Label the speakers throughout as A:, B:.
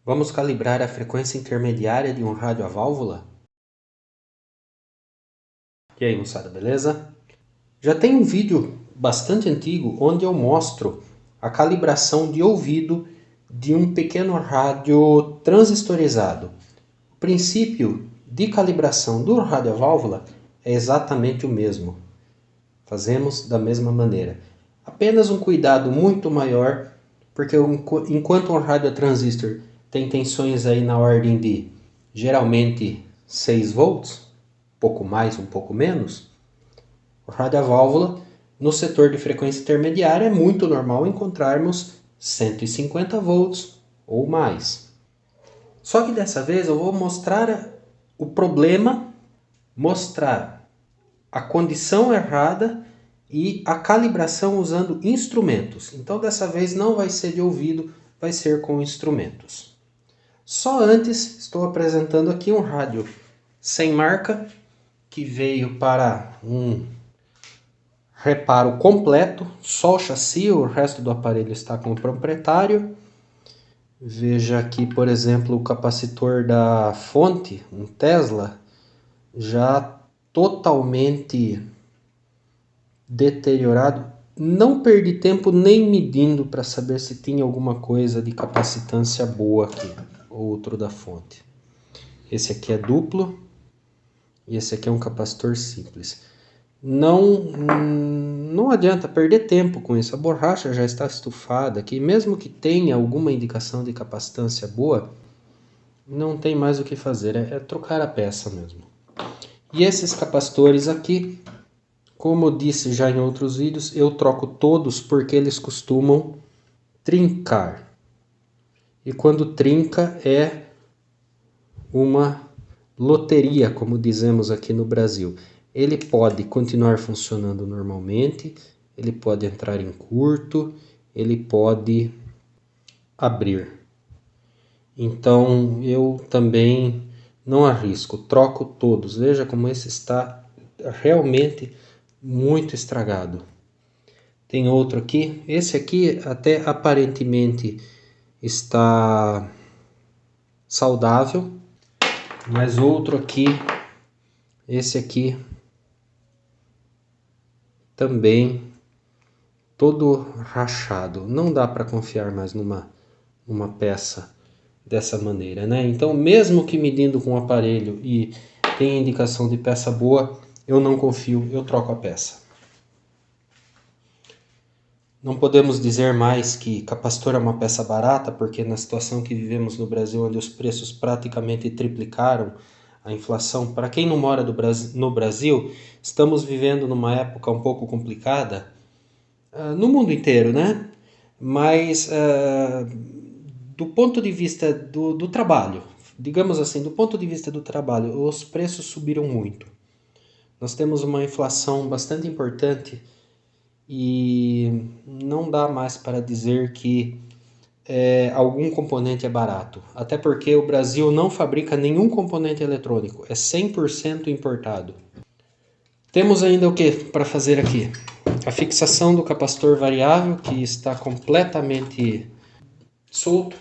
A: Vamos calibrar a frequência intermediária de um rádio a válvula? E aí, moçada, beleza? Já tem um vídeo bastante antigo onde eu mostro a calibração de ouvido de um pequeno rádio transistorizado. O princípio de calibração do rádio a válvula é exatamente o mesmo. Fazemos da mesma maneira. Apenas um cuidado muito maior, porque enquanto um rádio a transistor tem tensões aí na ordem de geralmente 6 volts, pouco mais, um pouco menos, o rádio a válvula no setor de frequência intermediária é muito normal encontrarmos 150 volts ou mais. Só que dessa vez eu vou mostrar o problema, mostrar a condição errada e a calibração usando instrumentos. Então dessa vez não vai ser de ouvido, vai ser com instrumentos. Só antes estou apresentando aqui um rádio sem marca que veio para um reparo completo, só o chassi, o resto do aparelho está com o proprietário. Veja aqui, por exemplo, o capacitor da fonte, um Tesla, já totalmente deteriorado. Não perdi tempo nem medindo para saber se tinha alguma coisa de capacitância boa aqui. Outro da fonte. Esse aqui é duplo e esse aqui é um capacitor simples. Não adianta perder tempo com isso. A borracha já está estufada aqui. Mesmo que tenha alguma indicação de capacitância boa, não tem mais o que fazer. É trocar a peça mesmo. E esses capacitores aqui, como eu disse já em outros vídeos, eu troco todos porque eles costumam trincar. E quando trinca é uma loteria, como dizemos aqui no Brasil. Ele pode continuar funcionando normalmente, ele pode entrar em curto, ele pode abrir. Então eu também não arrisco, troco todos. Veja como esse está realmente muito estragado. Tem outro aqui, esse aqui até aparentemente está saudável, mas outro aqui, esse aqui também todo rachado. Não dá para confiar mais numa peça dessa maneira, né? Então, mesmo que medindo com o aparelho e tenha indicação de peça boa, eu não confio, eu troco a peça. Não podemos dizer mais que capacitor é uma peça barata, porque na situação que vivemos no Brasil, onde os preços praticamente triplicaram, a inflação, para quem não mora no Brasil, estamos vivendo numa época um pouco complicada, no mundo inteiro, né? Mas do ponto de vista do trabalho, digamos assim, do ponto de vista do trabalho, os preços subiram muito. Nós temos uma inflação bastante importante e não dá mais para dizer que algum componente é barato. Até porque o Brasil não fabrica nenhum componente eletrônico, é 100% importado. Temos ainda o que para fazer aqui? A fixação do capacitor variável, que está completamente solto.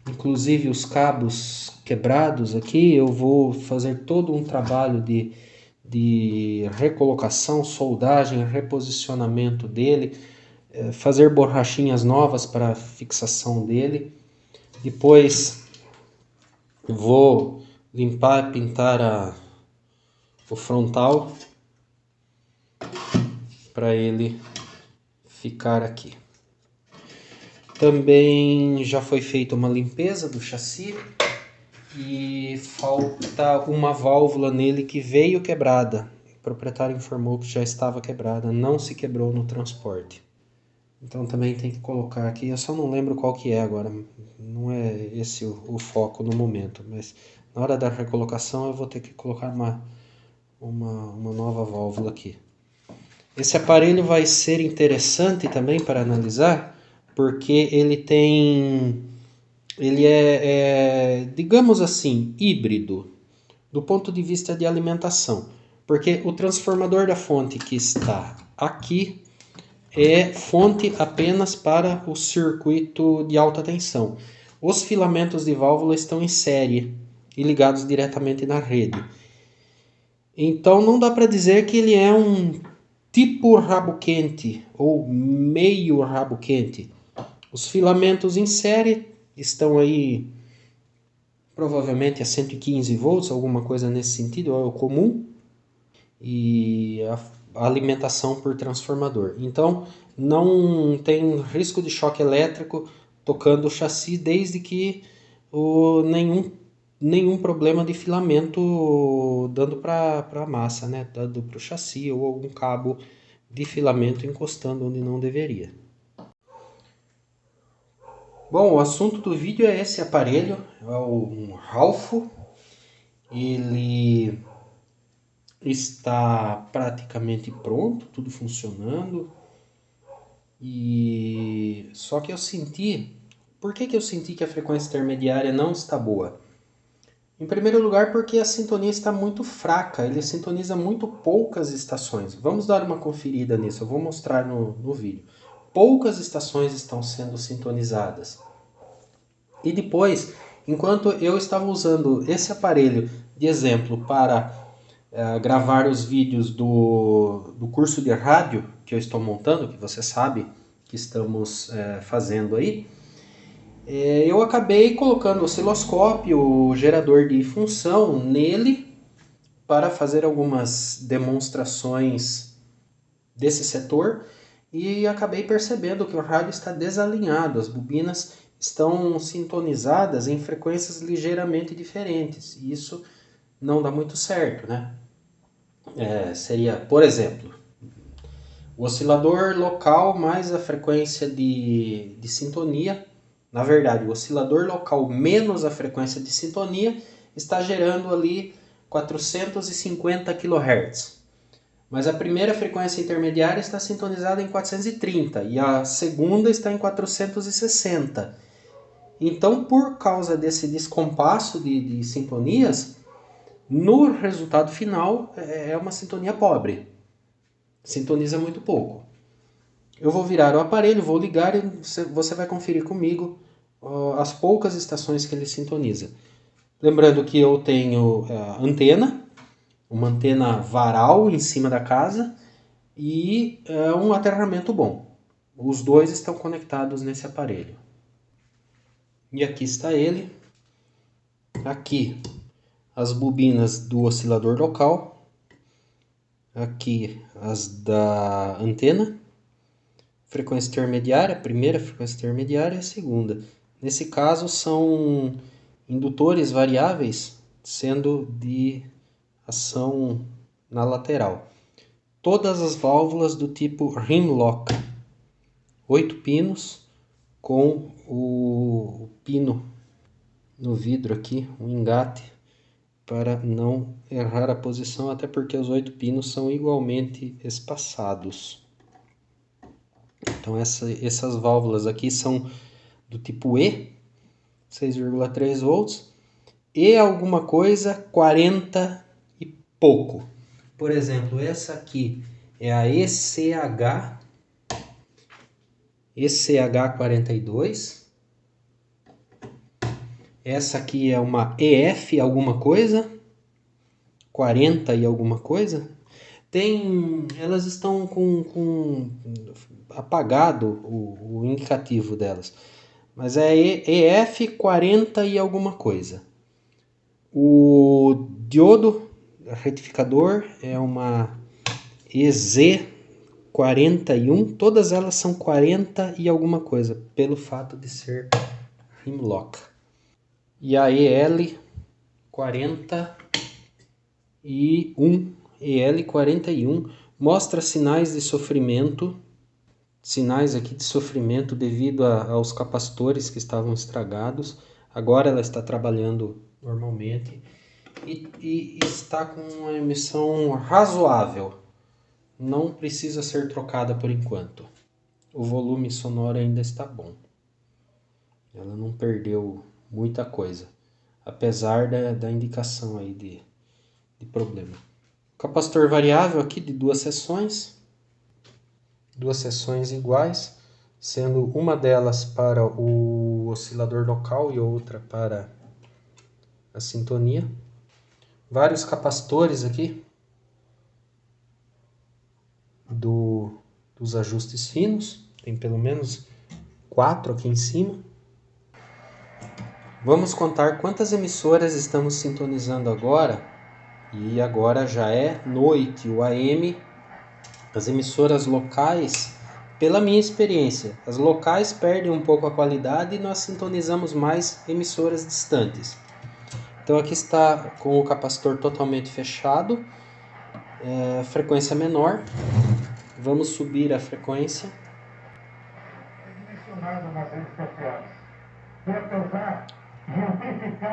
A: Inclusive os cabos quebrados aqui, eu vou fazer todo um trabalho de recolocação, soldagem, reposicionamento dele, fazer borrachinhas novas para fixação dele. Depois vou limpar e pintar o frontal para ele ficar aqui. Também já foi feita uma limpeza do chassi e falta uma válvula nele que veio quebrada. O proprietário informou que já estava quebrada, não se quebrou no transporte. Então também tem que colocar aqui, eu só não lembro qual que é agora, não é esse o foco no momento, mas na hora da recolocação eu vou ter que colocar uma nova válvula aqui. Esse aparelho vai ser interessante também para analisar, porque ele é, digamos assim, híbrido do ponto de vista de alimentação, porque o transformador da fonte que está aqui é fonte apenas para o circuito de alta tensão. os filamentos de válvula estão em série e ligados diretamente na rede. Então não dá para dizer que ele é um tipo rabo quente ou meio rabo quente. Os filamentos em série estão aí provavelmente a 115 volts, alguma coisa nesse sentido, é o comum, e a alimentação por transformador. Então não tem risco de choque elétrico tocando o chassi desde que nenhum problema de filamento dando para a massa, né? Dando para o chassi ou algum cabo de filamento encostando onde não deveria. Bom, o assunto do vídeo é esse aparelho, é um Ralfo. Ele está praticamente pronto, tudo funcionando. E só que eu senti, por que eu senti que a frequência intermediária não está boa? Em primeiro lugar, porque a sintonia está muito fraca, ele sintoniza muito poucas estações. Vamos dar uma conferida nisso, eu vou mostrar no vídeo. Poucas estações estão sendo sintonizadas. E depois, enquanto eu estava usando esse aparelho de exemplo para gravar os vídeos do curso de rádio que eu estou montando, que você sabe que estamos fazendo aí, eu acabei colocando o osciloscópio, o gerador de função nele para fazer algumas demonstrações desse setor e acabei percebendo que o rádio está desalinhado, as bobinas estão sintonizadas em frequências ligeiramente diferentes e isso não dá muito certo, né? Seria, por exemplo, o oscilador local mais a frequência de sintonia. Na verdade, o oscilador local menos a frequência de sintonia está gerando ali 450 kHz. Mas a primeira frequência intermediária está sintonizada em 430 e a segunda está em 460. Então, por causa desse descompasso de sintonias, no resultado final é uma sintonia pobre. Sintoniza muito pouco. Eu vou virar o aparelho, vou ligar e você vai conferir comigo as poucas estações que ele sintoniza. Lembrando que eu tenho antena, uma antena varal em cima da casa e um aterramento bom. Os dois estão conectados nesse aparelho. E aqui está ele. Aqui as bobinas do oscilador local. Aqui as da antena. Frequência intermediária, a primeira frequência intermediária e a segunda. Nesse caso são indutores variáveis sendo de ação na lateral. Todas as válvulas do tipo rim-lock, 8 pinos com o pino no vidro aqui, um engate para não errar a posição, até porque os 8 pinos são igualmente espaçados. Então essas válvulas aqui são do tipo E, 6,3 volts, e alguma coisa 40 e pouco. Por exemplo, essa aqui é a ECH42. Essa aqui é uma EF alguma coisa, 40 e alguma coisa. Elas estão com apagado o indicativo delas, mas é EF 40 e alguma coisa. O diodo retificador é uma EZ41, todas elas são 40 e alguma coisa, pelo fato de ser rimlock. E a EL41 mostra sinais de sofrimento, sinais aqui de sofrimento devido aos capacitores que estavam estragados. Agora ela está trabalhando normalmente e está com uma emissão razoável. Não precisa ser trocada por enquanto. O volume sonoro ainda está bom. Ela não perdeu muita coisa, apesar da indicação aí de problema. Capacitor variável aqui de duas seções iguais. sendo uma delas para o oscilador local e outra para a sintonia. Vários capacitores aqui dos ajustes finos, tem pelo menos 4 aqui em cima. Vamos contar quantas emissoras estamos sintonizando agora, e agora já é noite, o AM. As emissoras locais, pela minha experiência, as locais perdem um pouco a qualidade e nós sintonizamos mais emissoras distantes. Então aqui está com o capacitor totalmente fechado, frequência menor. Vamos subir a frequência.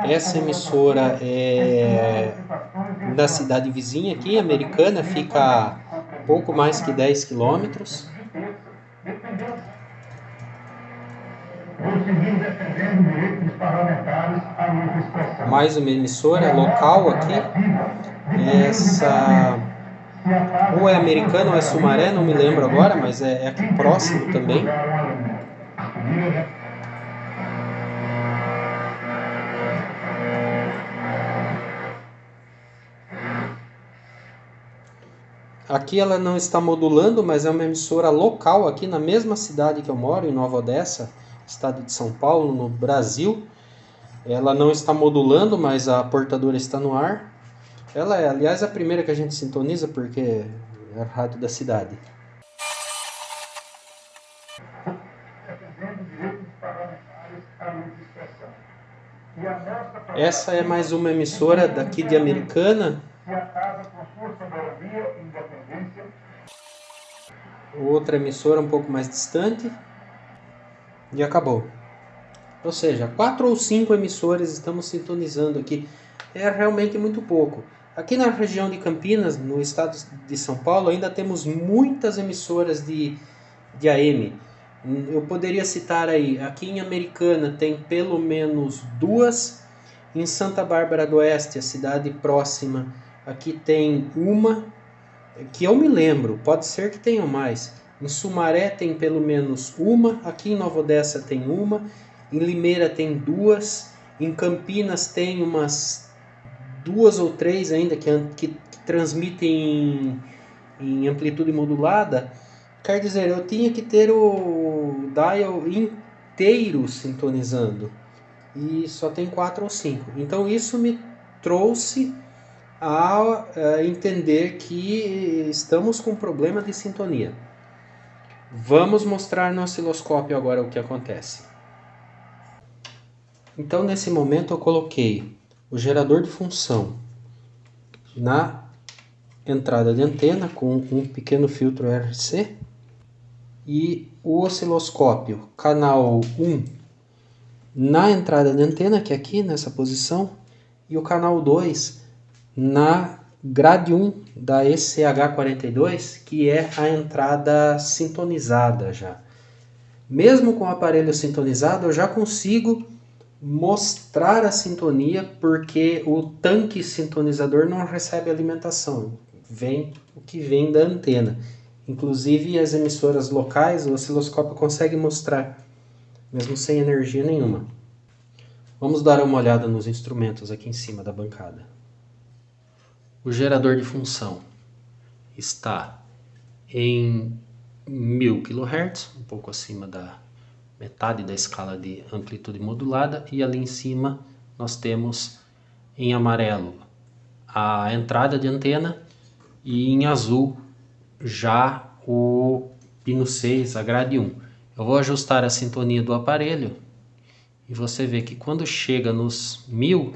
A: Essa emissora é da cidade vizinha aqui, Americana, fica a pouco mais que 10 quilômetros. Mais uma emissora local aqui. Essa ou é Americana ou é Sumaré, não me lembro agora, mas é aqui próximo também. Aqui ela não está modulando, mas é uma emissora local aqui na mesma cidade que eu moro, em Nova Odessa, estado de São Paulo, no Brasil. Ela não está modulando, mas a portadora está no ar. Ela é, aliás, a primeira que a gente sintoniza, porque é a rádio da cidade. Essa é mais uma emissora daqui de Americana. Outra emissora um pouco mais distante. E acabou. Ou seja, 4 ou 5 emissores estamos sintonizando aqui. É realmente muito pouco. Aqui na região de Campinas, no estado de São Paulo, ainda temos muitas emissoras de AM. Eu poderia citar aí, aqui em Americana tem pelo menos 2. Em Santa Bárbara do Oeste, a cidade próxima, aqui tem uma, que eu me lembro, pode ser que tenham mais. Em Sumaré tem pelo menos uma, aqui em Nova Odessa tem uma, em Limeira tem 2, em Campinas tem umas 2 ou 3 ainda que transmitem em amplitude modulada. Quer dizer, eu tinha que ter o dial inteiro sintonizando e só tem 4 ou 5. Então isso me trouxe a entender que estamos com problema de sintonia. Vamos mostrar no osciloscópio agora o que acontece. Então nesse momento eu coloquei o gerador de função na entrada de antena com um pequeno filtro RC e o osciloscópio canal 1 na entrada de antena, que é aqui nessa posição, e o canal 2 na grade 1 da ECH42, que é a entrada sintonizada já. Mesmo com o aparelho sintonizado, eu já consigo mostrar a sintonia, porque o tanque sintonizador não recebe alimentação, vem o que vem da antena. Inclusive as emissoras locais, o osciloscópio consegue mostrar, mesmo sem energia nenhuma. Vamos dar uma olhada nos instrumentos aqui em cima da bancada. O gerador de função está em 1000 kHz, um pouco acima da metade da escala de amplitude modulada, e ali em cima nós temos em amarelo a entrada de antena e em azul já o pino 6, a grade 1. Eu vou ajustar a sintonia do aparelho e você vê que quando chega nos 1000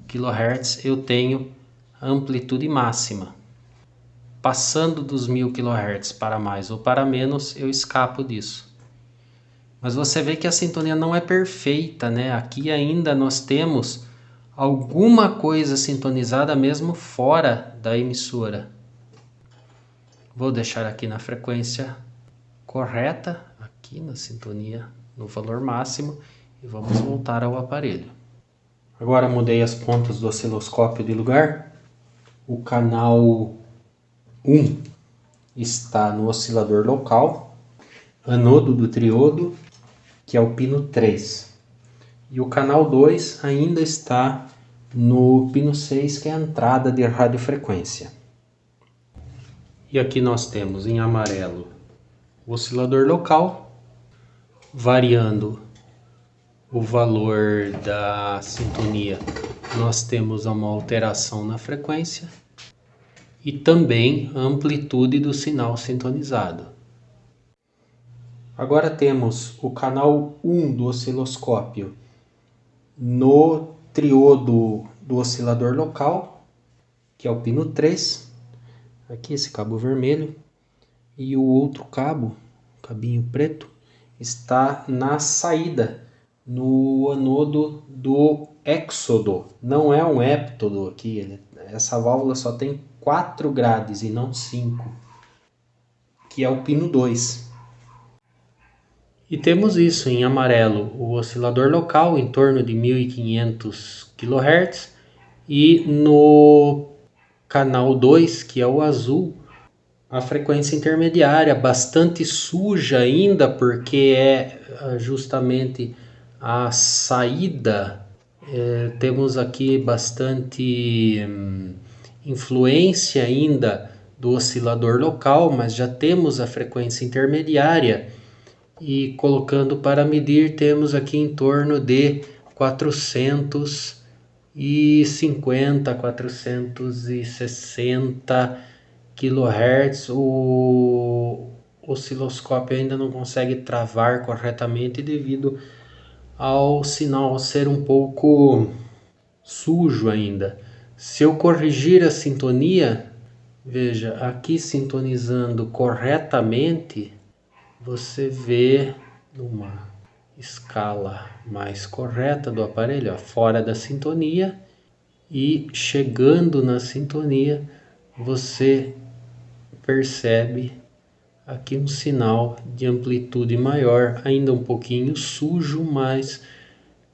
A: kHz eu tenho a amplitude máxima. Passando dos 1000 kHz para mais ou para menos, eu escapo disso. Mas você vê que a sintonia não é perfeita, né? Aqui ainda nós temos alguma coisa sintonizada mesmo fora da emissora. Vou deixar aqui na frequência correta, aqui na sintonia, no valor máximo, e vamos voltar ao aparelho. Agora mudei as pontas do osciloscópio de lugar. O canal 1 está no oscilador local. anodo do triodo, que é o pino 3. E o canal 2 ainda está no pino 6, que é a entrada de radiofrequência. E aqui nós temos em amarelo o oscilador local, variando o valor da sintonia. Nós temos uma alteração na frequência e também a amplitude do sinal sintonizado. Agora temos o canal 1 do osciloscópio no triodo do oscilador local, que é o pino 3, aqui esse cabo vermelho, e o outro cabo, cabinho preto, está na saída, no anodo do éxodo. Não é um héptodo aqui, essa válvula só tem 4 grades e não 5, que é o pino 2. E temos isso em amarelo, o oscilador local em torno de 1500 kHz, e no canal 2, que é o azul, a frequência intermediária, bastante suja ainda, porque é justamente a saída. Temos aqui bastante influência ainda do oscilador local, mas já temos a frequência intermediária. E colocando para medir, temos aqui em torno de 450, 460 kHz. O osciloscópio ainda não consegue travar corretamente devido ao sinal ser um pouco sujo ainda. Se eu corrigir a sintonia, veja, aqui sintonizando corretamente, você vê numa escala mais correta do aparelho, ó, fora da sintonia, e chegando na sintonia, você percebe aqui um sinal de amplitude maior, ainda um pouquinho sujo, mas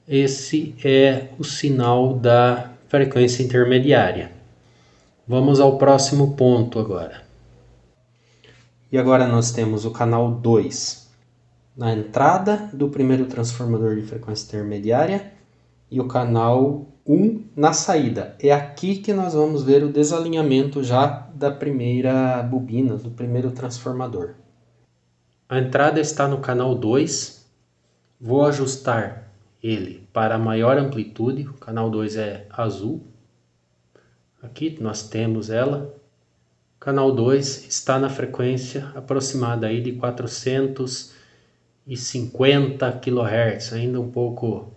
A: esse é o sinal da frequência intermediária. Vamos ao próximo ponto agora. E agora nós temos o canal 2 na entrada do primeiro transformador de frequência intermediária e o canal 1 na saída. É aqui que nós vamos ver o desalinhamento já da primeira bobina, do primeiro transformador. A entrada está no canal 2. Vou ajustar ele para maior amplitude. O canal 2 é azul. Aqui nós temos ela. O canal 2 está na frequência aproximada aí de 450 kHz, ainda um pouco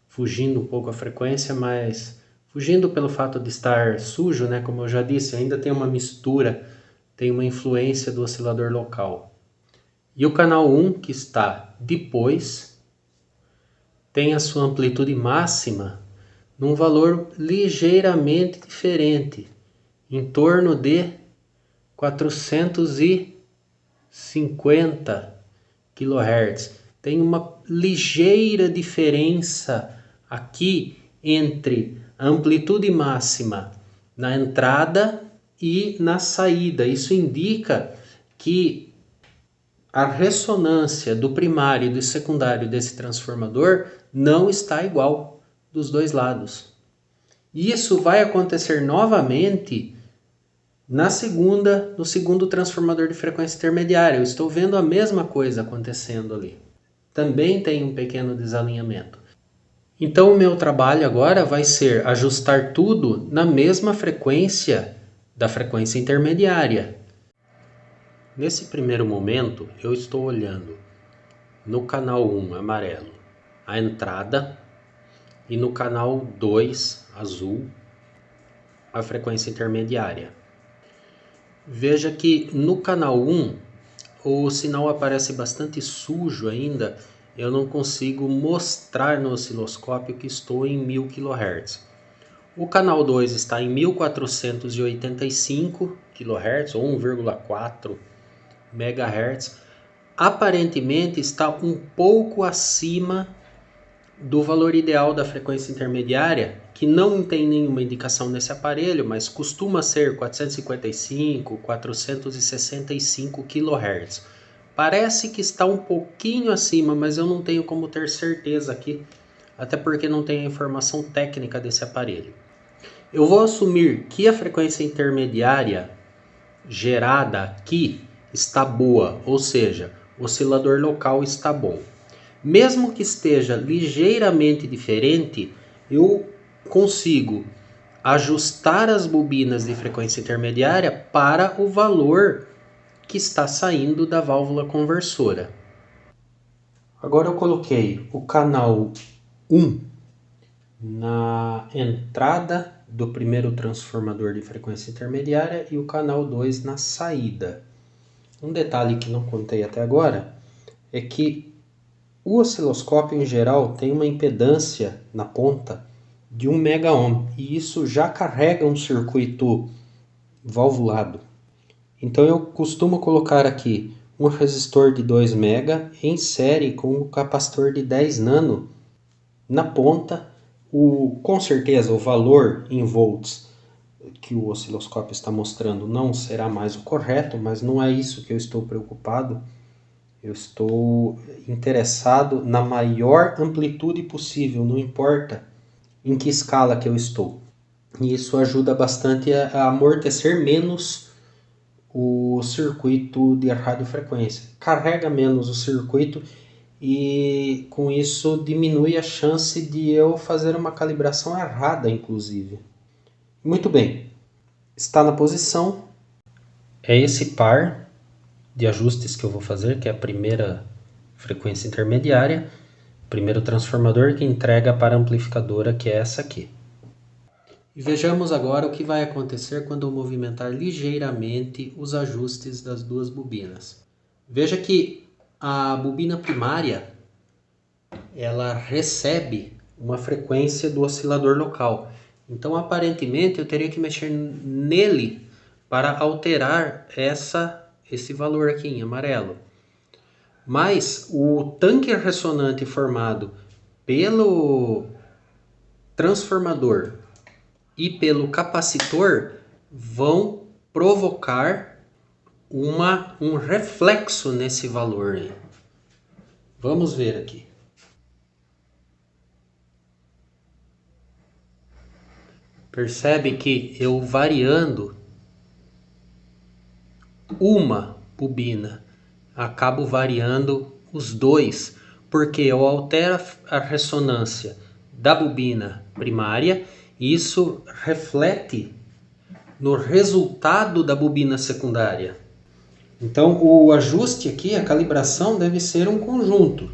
A: fugindo um pouco a frequência, mas fugindo pelo fato de estar sujo, né? Como eu já disse, ainda tem uma mistura, tem uma influência do oscilador local. E o canal 1, que está depois, tem a sua amplitude máxima num valor ligeiramente diferente, em torno de 450 kHz. Tem uma ligeira diferença aqui entre a amplitude máxima na entrada e na saída. Isso indica que a ressonância do primário e do secundário desse transformador não está igual dos dois lados. Isso vai acontecer novamente no segundo transformador de frequência intermediária. Eu estou vendo a mesma coisa acontecendo ali. Também tem um pequeno desalinhamento. Então o meu trabalho agora vai ser ajustar tudo na mesma frequência da frequência intermediária. Nesse primeiro momento, eu estou olhando no canal 1 amarelo a entrada e no canal 2 azul a frequência intermediária. Veja que no canal 1 o sinal aparece bastante sujo ainda. Eu não consigo mostrar no osciloscópio que estou em 1000 kHz. O canal 2 está em 1485 kHz ou 1,4 MHz. Aparentemente está um pouco acima do valor ideal da frequência intermediária, que não tem nenhuma indicação nesse aparelho, mas costuma ser 455, 465 kHz. Parece que está um pouquinho acima, mas eu não tenho como ter certeza aqui, até porque não tenho a informação técnica desse aparelho. Eu vou assumir que a frequência intermediária gerada aqui está boa, ou seja, o oscilador local está bom. Mesmo que esteja ligeiramente diferente, eu consigo ajustar as bobinas de frequência intermediária para o valor que está saindo da válvula conversora. Agora eu coloquei o canal 1 na entrada do primeiro transformador de frequência intermediária e o canal 2 na saída. Um detalhe que não contei até agora é que o osciloscópio em geral tem uma impedância na ponta de 1 megaohm e isso já carrega um circuito valvulado. Então eu costumo colocar aqui um resistor de 2 mega em série com um capacitor de 10 nano na ponta. Com certeza o valor em volts que o osciloscópio está mostrando não será mais o correto, mas não é isso que eu estou preocupado. Eu estou interessado na maior amplitude possível, não importa em que escala que eu estou. E isso ajuda bastante a amortecer menos o circuito de radiofrequência. Carrega menos o circuito e com isso diminui a chance de eu fazer uma calibração errada, inclusive. Muito bem, está na posição. É esse par de ajustes que eu vou fazer, que é a primeira frequência intermediária, primeiro transformador que entrega para a amplificadora, que é essa aqui. E vejamos agora o que vai acontecer quando eu movimentar ligeiramente os ajustes das duas bobinas. Veja que a bobina primária ela recebe uma frequência do oscilador local. Então, aparentemente, eu teria que mexer nele para alterar esse valor aqui em amarelo. Mas o tanque ressonante formado pelo transformador e pelo capacitor vão provocar um reflexo nesse valor aí. Vamos ver aqui. Percebe que eu variando uma bobina, acabo variando os dois, porque eu altero a ressonância da bobina primária e isso reflete no resultado da bobina secundária. Então o ajuste aqui, a calibração deve ser um conjunto.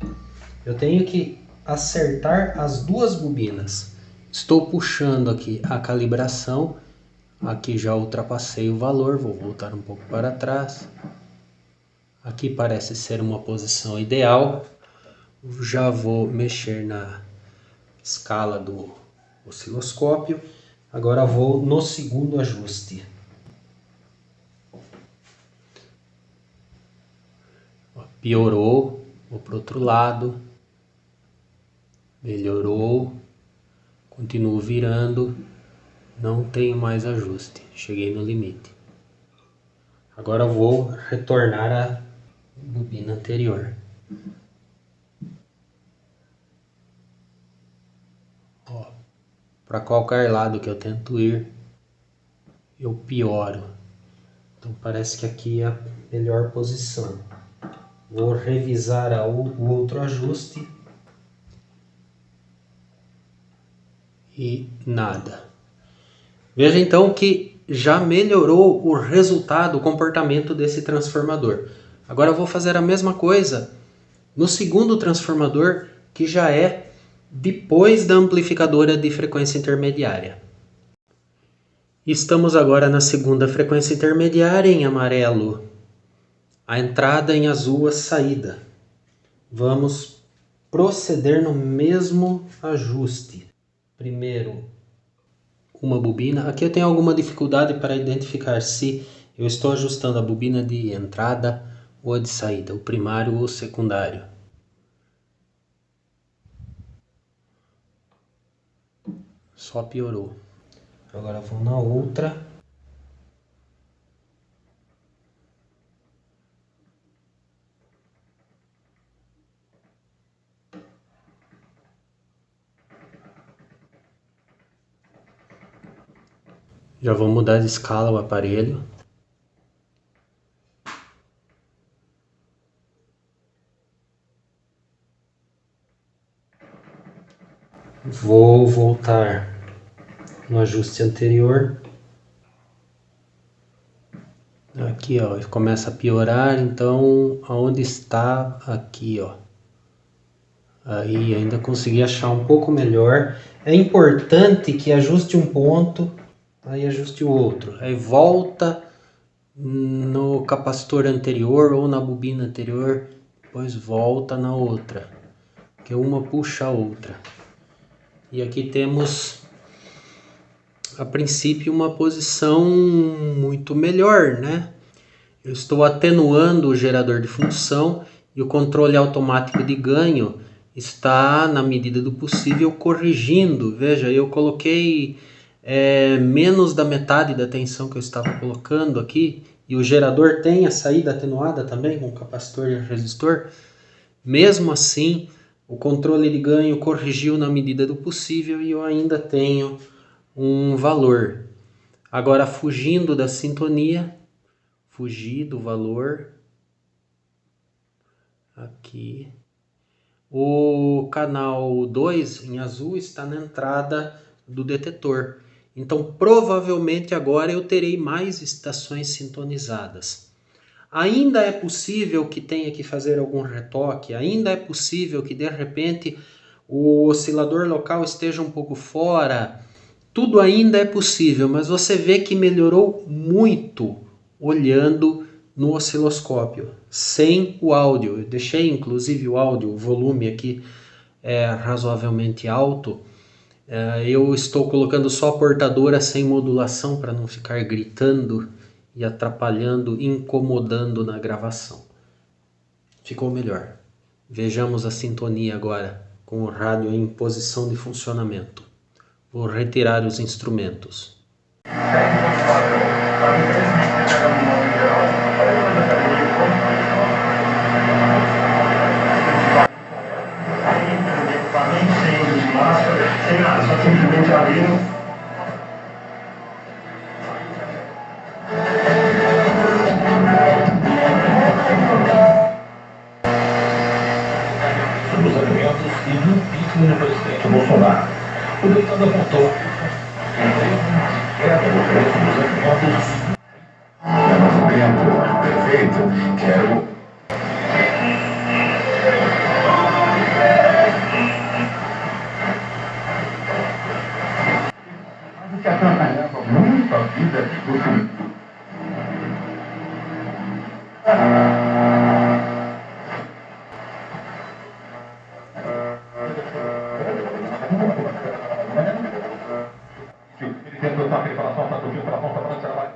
A: Eu tenho que acertar as duas bobinas. Estou puxando aqui a calibração. Aqui já ultrapassei o valor, vou voltar um pouco para trás. Aqui parece ser uma posição ideal. Já vou mexer na escala do osciloscópio. Agora vou no segundo ajuste. Piorou, vou para o outro lado. Melhorou, continuo virando. Não tenho mais ajuste, cheguei no limite. Agora vou retornar à bobina anterior. Para qualquer lado que eu tento ir, eu pioro. Então parece que aqui é a melhor posição. Vou revisar o outro ajuste. E nada. Veja então que já melhorou o resultado, o comportamento desse transformador. Agora eu vou fazer a mesma coisa no segundo transformador, que já é depois da amplificadora de frequência intermediária. Estamos agora na segunda frequência intermediária, em amarelo a entrada, em azul a saída. Vamos proceder no mesmo ajuste. Primeiro uma bobina. Aqui eu tenho alguma dificuldade para identificar se eu estou ajustando a bobina de entrada ou a de saída, o primário ou o secundário. Só piorou. Agora vou na outra. Já vou mudar de escala o aparelho. Vou voltar no ajuste anterior. Aqui, ó, começa a piorar, então aonde está aqui, ó. Aí ainda consegui achar um pouco melhor. É importante que ajuste um ponto, aí ajuste o outro. Aí volta no capacitor anterior ou na bobina anterior, depois volta na outra, que uma puxa a outra. E aqui temos, a princípio, uma posição muito melhor, né? Eu estou atenuando o gerador de função e o controle automático de ganho está, na medida do possível, corrigindo. Veja, eu coloquei menos da metade da tensão que eu estava colocando aqui, e o gerador tem a saída atenuada também com capacitor e resistor. Mesmo assim, o controle de ganho corrigiu na medida do possível e eu ainda tenho um valor. Agora, fugindo da sintonia, fugir do valor aqui. O canal 2 em azul está na entrada do detetor. Então, provavelmente agora eu terei mais estações sintonizadas. Ainda é possível que tenha que fazer algum retoque, ainda é possível que de repente o oscilador local esteja um pouco fora. Tudo ainda é possível, mas você vê que melhorou muito olhando no osciloscópio, sem o áudio. Eu deixei inclusive o áudio, o volume aqui razoavelmente alto. Eu estou colocando só a portadora sem modulação para não ficar gritando e atrapalhando, incomodando na gravação. Ficou melhor. Vejamos a sintonia agora com o rádio em posição de funcionamento. Vou retirar os instrumentos.
B: Sobre os alimentos e do impeachment do presidente Bolsonaro. O deputado apontou queda do preço dos alimentos. Levantamento perfeito, quero. Que atrapalhava muito a vida do filho. Ele tentou estar preparação para fugir para a ponta para trabalho.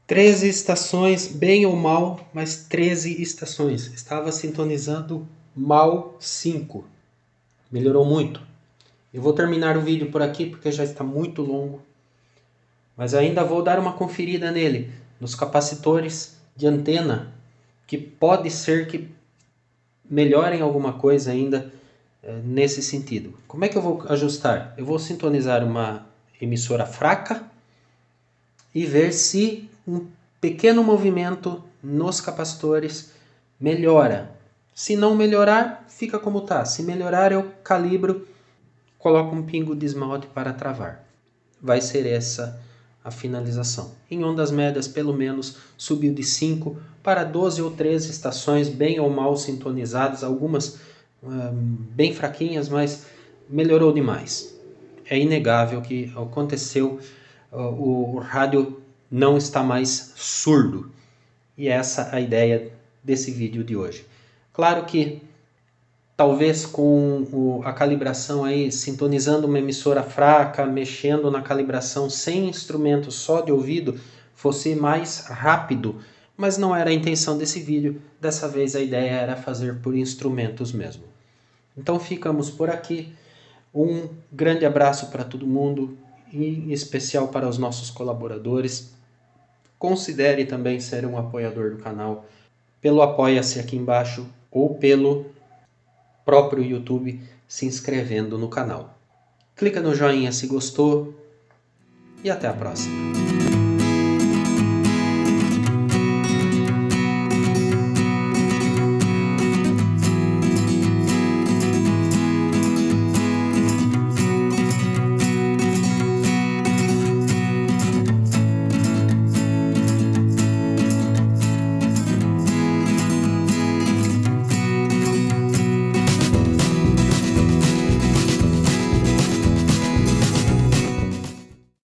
A: Treze estações, bem ou mal, mas 13 estações. Estava sintonizando mal 5. Melhorou muito. Eu vou terminar o vídeo por aqui porque já está muito longo. Mas ainda vou dar uma conferida nele, nos capacitores de antena, que pode ser que melhorem alguma coisa ainda nesse sentido. Como é que eu vou ajustar? Eu vou sintonizar uma emissora fraca e ver se um pequeno movimento nos capacitores melhora. Se não melhorar, fica como está. Se melhorar, eu calibro, coloco um pingo de esmalte para travar. Vai ser essa a finalização. Em ondas médias, pelo menos, subiu de 5 para 12 ou 13 estações, bem ou mal sintonizadas, algumas bem fraquinhas, mas melhorou demais. É inegável que aconteceu, o rádio não está mais surdo. E essa é a ideia desse vídeo de hoje. Claro que talvez com a calibração aí, sintonizando uma emissora fraca, mexendo na calibração sem instrumento, só de ouvido, fosse mais rápido, mas não era a intenção desse vídeo. Dessa vez a ideia era fazer por instrumentos mesmo. Então ficamos por aqui. Um grande abraço para todo mundo, em especial para os nossos colaboradores. Considere também ser um apoiador do canal pelo Apoia-se aqui embaixo ou pelo próprio YouTube, se inscrevendo no canal. Clica no joinha se gostou e até a próxima.